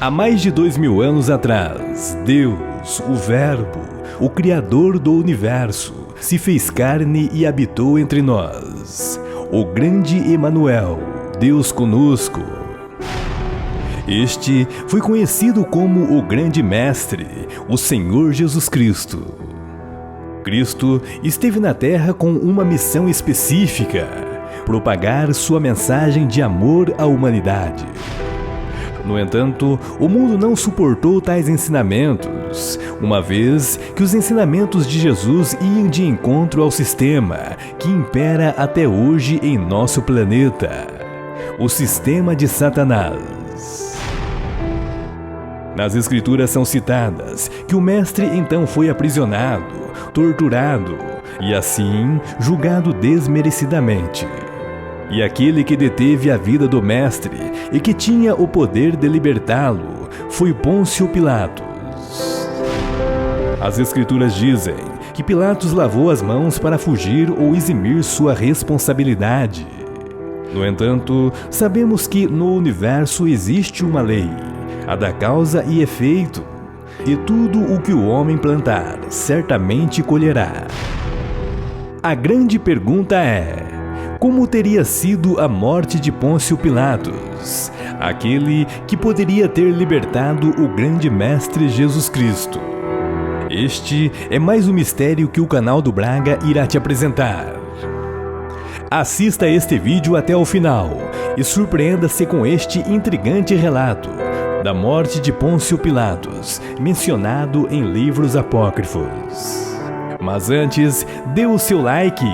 Há mais de 2000 anos atrás, Deus, o Verbo, o Criador do Universo, se fez carne e habitou entre nós. O grande Emanuel, Deus conosco. Este foi conhecido como o Grande Mestre, o Senhor Jesus Cristo. Cristo esteve na Terra com uma missão específica: propagar sua mensagem de amor à humanidade. No entanto, o mundo não suportou tais ensinamentos, uma vez que os ensinamentos de Jesus iam de encontro ao sistema que impera até hoje em nosso planeta: o sistema de Satanás. Nas Escrituras são citadas que o Mestre então foi aprisionado, torturado e assim julgado desmerecidamente. E aquele que deteve a vida do Mestre e que tinha o poder de libertá-lo foi Pôncio Pilatos. As Escrituras dizem que Pilatos lavou as mãos para fugir ou eximir sua responsabilidade. No entanto, sabemos que no universo existe uma lei, a da causa e efeito, e tudo o que o homem plantar, certamente colherá. A grande pergunta é: como teria sido a morte de Pôncio Pilatos, aquele que poderia ter libertado o grande Mestre Jesus Cristo? Este é mais um mistério que o canal do Braga irá te apresentar. Assista este vídeo até o final e surpreenda-se com este intrigante relato da morte de Pôncio Pilatos, mencionado em livros apócrifos. Mas antes, dê o seu like,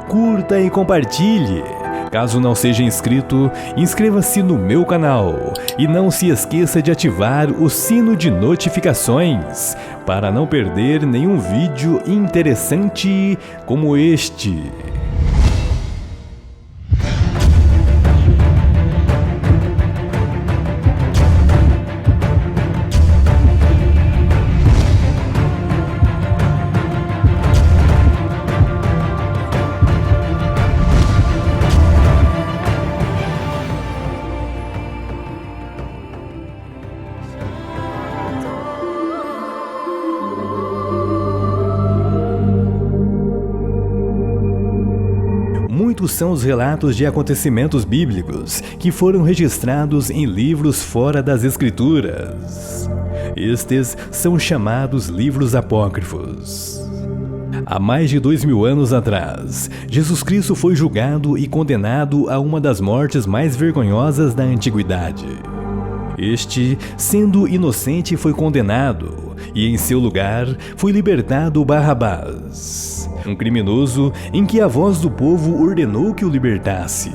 curta e compartilhe. Caso não seja inscrito, inscreva-se no meu canal e não se esqueça de ativar o sino de notificações para não perder nenhum vídeo interessante como este. Muitos são os relatos de acontecimentos bíblicos que foram registrados em livros fora das Escrituras. Estes são chamados livros apócrifos. Há mais de 2000 anos atrás, Jesus Cristo foi julgado e condenado a uma das mortes mais vergonhosas da antiguidade. Este, sendo inocente, foi condenado, e em seu lugar foi libertado Barrabás, um criminoso em que a voz do povo ordenou que o libertasse.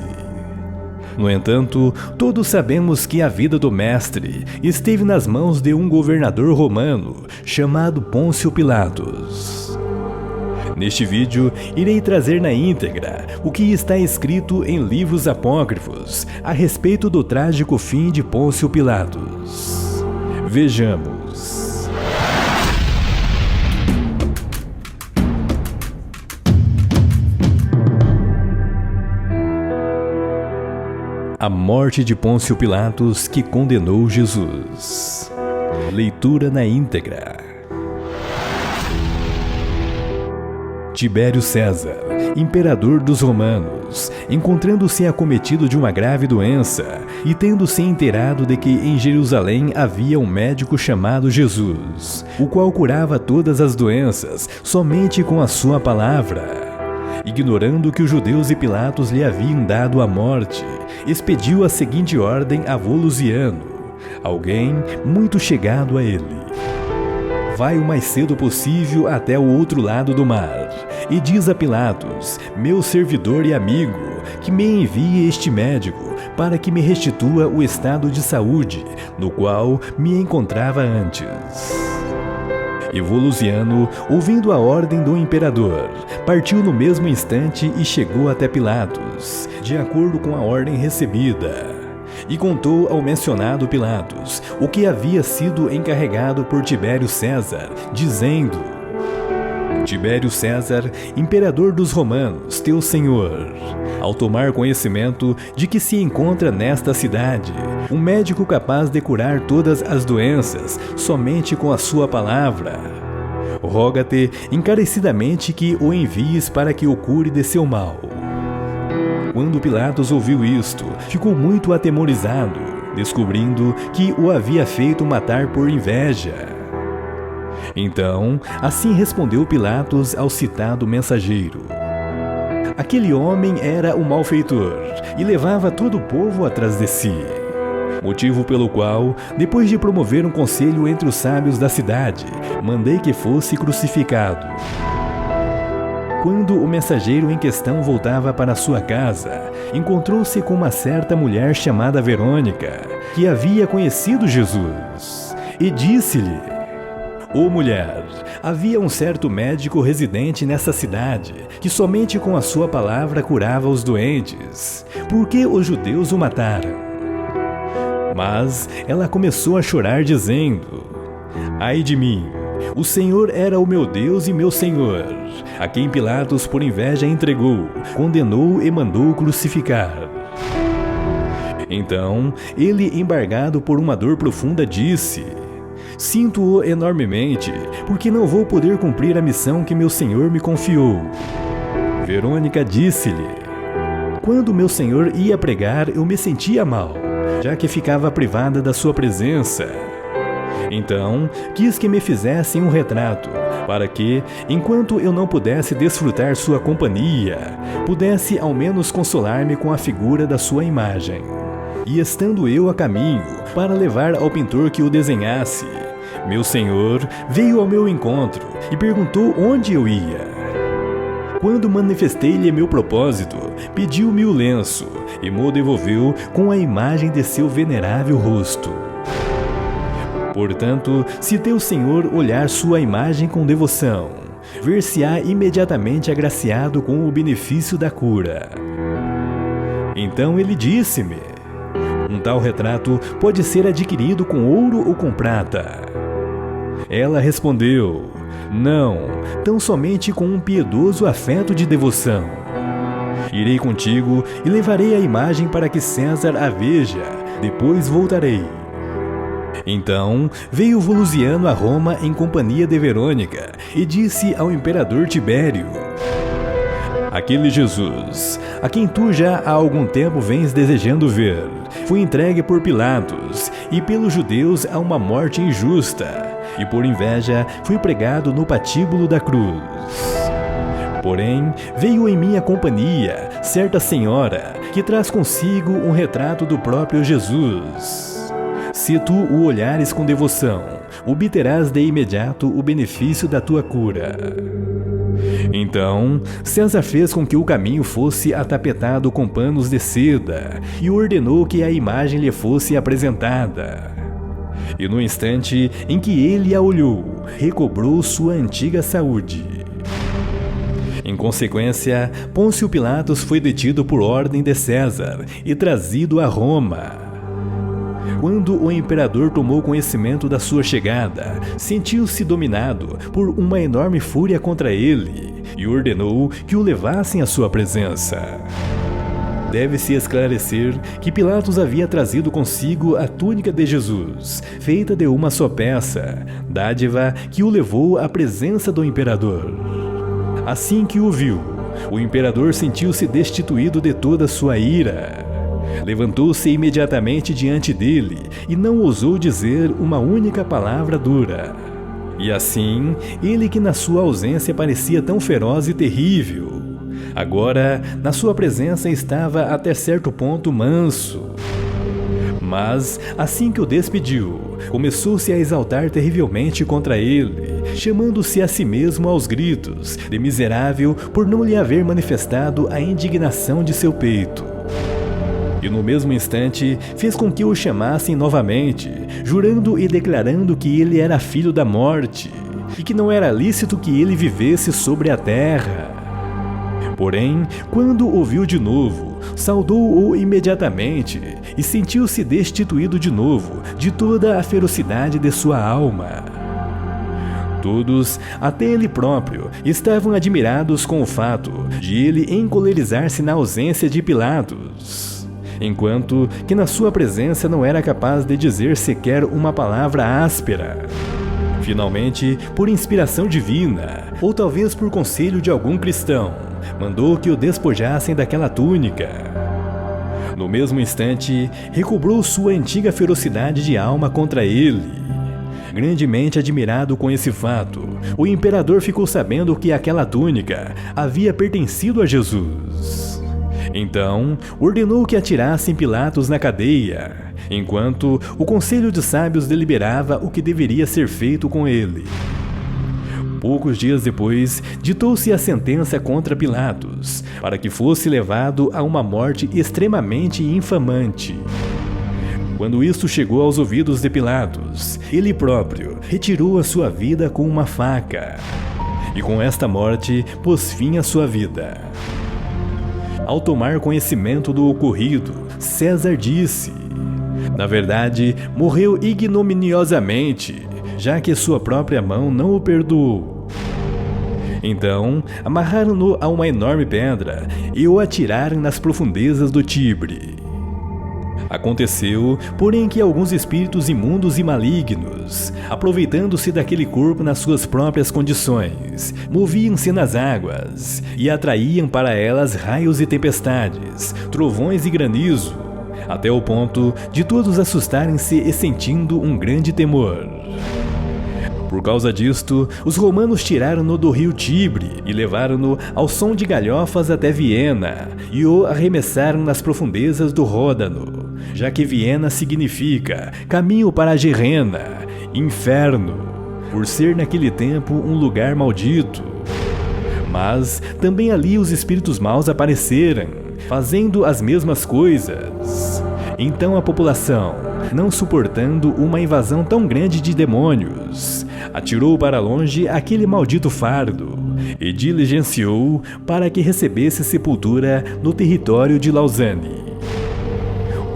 No entanto, todos sabemos que a vida do Mestre esteve nas mãos de um governador romano chamado Pôncio Pilatos. Neste vídeo, irei trazer na íntegra o que está escrito em livros apócrifos a respeito do trágico fim de Pôncio Pilatos. Vejamos. A morte de Pôncio Pilatos que condenou Jesus. Leitura na íntegra. Tibério César, imperador dos romanos, encontrando-se acometido de uma grave doença e tendo-se inteirado de que em Jerusalém havia um médico chamado Jesus, o qual curava todas as doenças somente com a sua palavra. Ignorando que os judeus e Pilatos lhe haviam dado a morte, expediu a seguinte ordem a Volusiano, alguém muito chegado a ele: vai o mais cedo possível até o outro lado do mar, e diz a Pilatos, meu servidor e amigo, que me envie este médico para que me restitua o estado de saúde no qual me encontrava antes. E Volusiano, ouvindo a ordem do imperador, partiu no mesmo instante e chegou até Pilatos, de acordo com a ordem recebida, e contou ao mencionado Pilatos o que havia sido encarregado por Tibério César, dizendo: Tibério César, imperador dos romanos, teu senhor, ao tomar conhecimento de que se encontra nesta cidade um médico capaz de curar todas as doenças somente com a sua palavra, roga-te encarecidamente que o envies para que o cure de seu mal. Quando Pilatos ouviu isto, ficou muito atemorizado, descobrindo que o havia feito matar por inveja. Então, assim respondeu Pilatos ao citado mensageiro. Aquele homem era um malfeitor e levava todo o povo atrás de si, motivo pelo qual, depois de promover um conselho entre os sábios da cidade, mandei que fosse crucificado. Quando o mensageiro em questão voltava para sua casa, encontrou-se com uma certa mulher chamada Verônica, que havia conhecido Jesus, e disse-lhe: Ô mulher, havia um certo médico residente nessa cidade, que somente com a sua palavra curava os doentes. Por que os judeus o mataram? Mas ela começou a chorar, dizendo: Ai de mim! O Senhor era o meu Deus e meu Senhor, a quem Pilatos por inveja entregou, condenou e mandou crucificar. Então, ele, embargado por uma dor profunda, disse: Sinto-o enormemente, porque não vou poder cumprir a missão que meu Senhor me confiou. Verônica disse-lhe: Quando meu Senhor ia pregar, eu me sentia mal, já que ficava privada da sua presença. Então, quis que me fizessem um retrato, para que, enquanto eu não pudesse desfrutar sua companhia, pudesse ao menos consolar-me com a figura da sua imagem. E estando eu a caminho para levar ao pintor que o desenhasse, meu senhor veio ao meu encontro e perguntou onde eu ia. Quando manifestei-lhe meu propósito, pediu-me o lenço e mo devolveu com a imagem de seu venerável rosto. Portanto, se teu Senhor olhar sua imagem com devoção, ver-se-á imediatamente agraciado com o benefício da cura. Então ele disse-me: Um tal retrato pode ser adquirido com ouro ou com prata. Ela respondeu: Não, tão somente com um piedoso afeto de devoção. Irei contigo e levarei a imagem para que César a veja, depois voltarei. Então veio Volusiano a Roma em companhia de Verônica e disse ao imperador Tibério: Aquele Jesus, a quem tu já há algum tempo vens desejando ver, foi entregue por Pilatos e pelos judeus a uma morte injusta, e por inveja foi pregado no patíbulo da cruz. Porém, veio em minha companhia certa senhora que traz consigo um retrato do próprio Jesus. Se tu o olhares com devoção, obterás de imediato o benefício da tua cura. Então, César fez com que o caminho fosse atapetado com panos de seda e ordenou que a imagem lhe fosse apresentada. E no instante em que ele a olhou, recobrou sua antiga saúde. Em consequência, Pôncio Pilatos foi detido por ordem de César e trazido a Roma. Quando o imperador tomou conhecimento da sua chegada, sentiu-se dominado por uma enorme fúria contra ele e ordenou que o levassem à sua presença. Deve-se esclarecer que Pilatos havia trazido consigo a túnica de Jesus, feita de uma só peça, dádiva que o levou à presença do imperador. Assim que o viu, o imperador sentiu-se destituído de toda sua ira. Levantou-se imediatamente diante dele e não ousou dizer uma única palavra dura. E assim, ele que na sua ausência parecia tão feroz e terrível, agora, na sua presença estava até certo ponto manso. Mas, assim que o despediu, começou-se a exaltar terrivelmente contra ele, chamando-se a si mesmo aos gritos, de miserável por não lhe haver manifestado a indignação de seu peito. E no mesmo instante fez com que o chamassem novamente, jurando e declarando que ele era filho da morte, e que não era lícito que ele vivesse sobre a terra. Porém, quando o viu de novo, saudou-o imediatamente, e sentiu-se destituído de novo de toda a ferocidade de sua alma. Todos, até ele próprio, estavam admirados com o fato de ele encolerizar-se na ausência de Pilatos, enquanto que na sua presença não era capaz de dizer sequer uma palavra áspera. Finalmente, por inspiração divina, ou talvez por conselho de algum cristão, mandou que o despojassem daquela túnica. No mesmo instante, recobrou sua antiga ferocidade de alma contra ele. Grandemente admirado com esse fato, o imperador ficou sabendo que aquela túnica havia pertencido a Jesus. Então, ordenou que atirassem Pilatos na cadeia, enquanto o conselho de sábios deliberava o que deveria ser feito com ele. Poucos dias depois, ditou-se a sentença contra Pilatos, para que fosse levado a uma morte extremamente infamante. Quando isto chegou aos ouvidos de Pilatos, ele próprio retirou a sua vida com uma faca, e com esta morte pôs fim à sua vida. Ao tomar conhecimento do ocorrido, César disse: na verdade, morreu ignominiosamente, já que sua própria mão não o perdoou. Então, amarraram-no a uma enorme pedra e o atiraram nas profundezas do Tibre. Aconteceu, porém, que alguns espíritos imundos e malignos, aproveitando-se daquele corpo nas suas próprias condições, moviam-se nas águas e atraíam para elas raios e tempestades, trovões e granizo, até o ponto de todos assustarem-se e sentindo um grande temor. Por causa disto, os romanos tiraram-no do rio Tibre e levaram-no ao som de galhofas até Viena e o arremessaram nas profundezas do Ródano, já que Viena significa caminho para a Gerena, inferno, por ser naquele tempo um lugar maldito. Mas também ali os espíritos maus apareceram, fazendo as mesmas coisas. Então a população, não suportando uma invasão tão grande de demônios, atirou para longe aquele maldito fardo e diligenciou para que recebesse sepultura no território de Lausanne.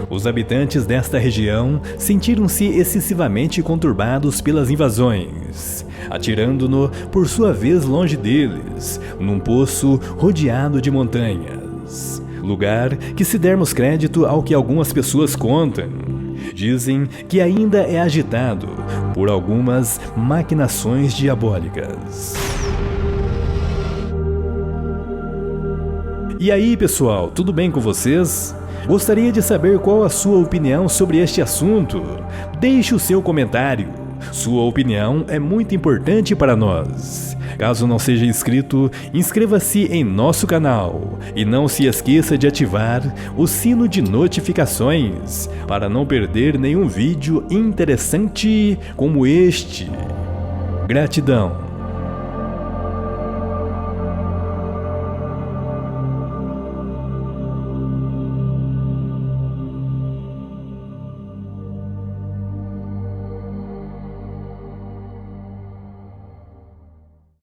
Os habitantes desta região sentiram-se excessivamente conturbados pelas invasões, atirando-no, por sua vez, longe deles, num poço rodeado de montanhas. Lugar que, se dermos crédito ao que algumas pessoas contam, dizem que ainda é agitado por algumas maquinações diabólicas. E aí, pessoal, tudo bem com vocês? Gostaria de saber qual a sua opinião sobre este assunto. Deixe o seu comentário. Sua opinião é muito importante para nós. Caso não seja inscrito, inscreva-se em nosso canal e não se esqueça de ativar o sino de notificações para não perder nenhum vídeo interessante como este. Gratidão.